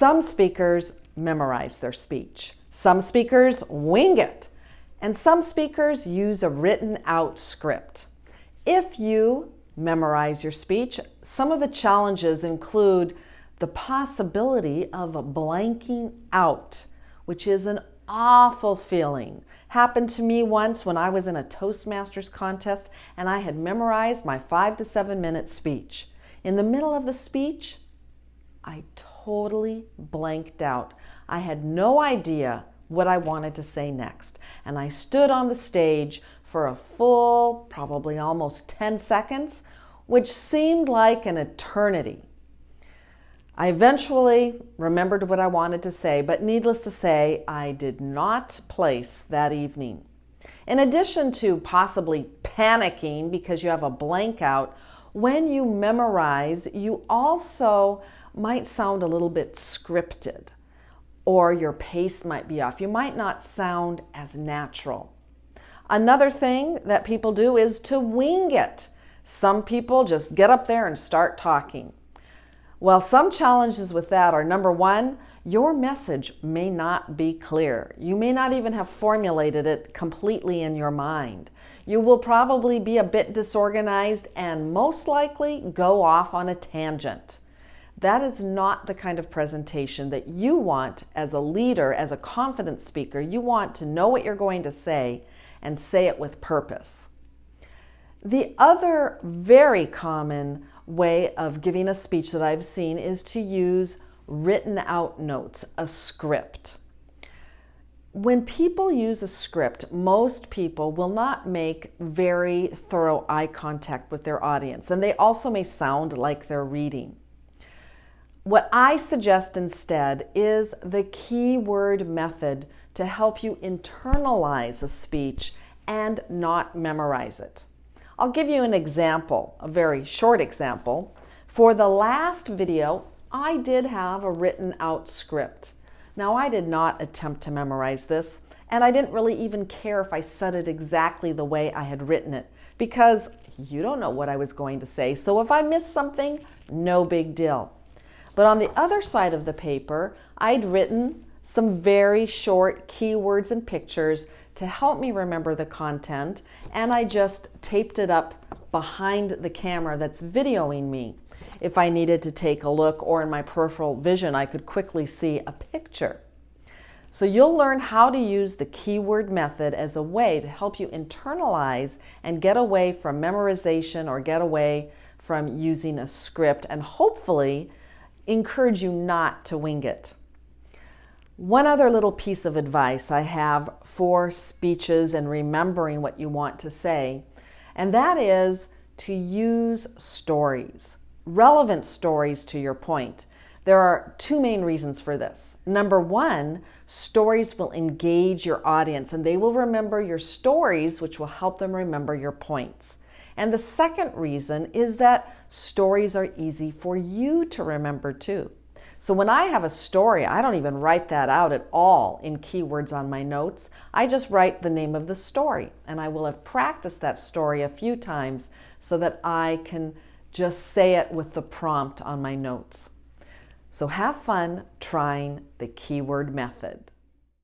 Some speakers memorize their speech. Some speakers wing it. And some speakers use a written out script. If you memorize your speech, some of the challenges include the possibility of blanking out, which is an awful feeling. Happened to me once when I was in a Toastmasters contest and I had memorized my 5 to 7 minute speech. In the middle of the speech, I totally blanked out. I had no idea what I wanted to say next. And I stood on the stage for a full, probably almost 10 seconds, which seemed like an eternity. I eventually remembered what I wanted to say, but needless to say, I did not place that evening. In addition to possibly panicking because you have a blank out, when you memorize, you also might sound a little bit scripted, or your pace might be off. You might not sound as natural. Another thing that people do is to wing it. Some people just get up there and start talking. Well, some challenges with that are, number one, your message may not be clear. You may not even have formulated it completely in your mind. You will probably be a bit disorganized and most likely go off on a tangent. That is not the kind of presentation that you want as a leader, as a confident speaker. You want to know what you're going to say and say it with purpose. The other very common way of giving a speech that I've seen is to use written out notes, a script. When people use a script, most people will not make very thorough eye contact with their audience, and they also may sound like they're reading. What I suggest instead is the keyword method to help you internalize a speech and not memorize it. I'll give you an example, a very short example. For the last video, I did have a written out script. Now, I did not attempt to memorize this, and I didn't really even care if I said it exactly the way I had written it, because you don't know what I was going to say. So if I missed something, no big deal. But on the other side of the paper, I'd written some very short keywords and pictures to help me remember the content, and I just taped it up behind the camera that's videoing me. If I needed to take a look, or in my peripheral vision, I could quickly see a picture. So you'll learn how to use the keyword method as a way to help you internalize and get away from memorization or get away from using a script, and hopefully encourage you not to wing it. One other little piece of advice I have for speeches and remembering what you want to say, and that is to use stories, relevant stories to your point. There are two main reasons for this. Number one, stories will engage your audience and they will remember your stories, which will help them remember your points. And the second reason is that stories are easy for you to remember too. So when I have a story, I don't even write that out at all in keywords on my notes. I just write the name of the story, and I will have practiced that story a few times so that I can just say it with the prompt on my notes. So have fun trying the keyword method.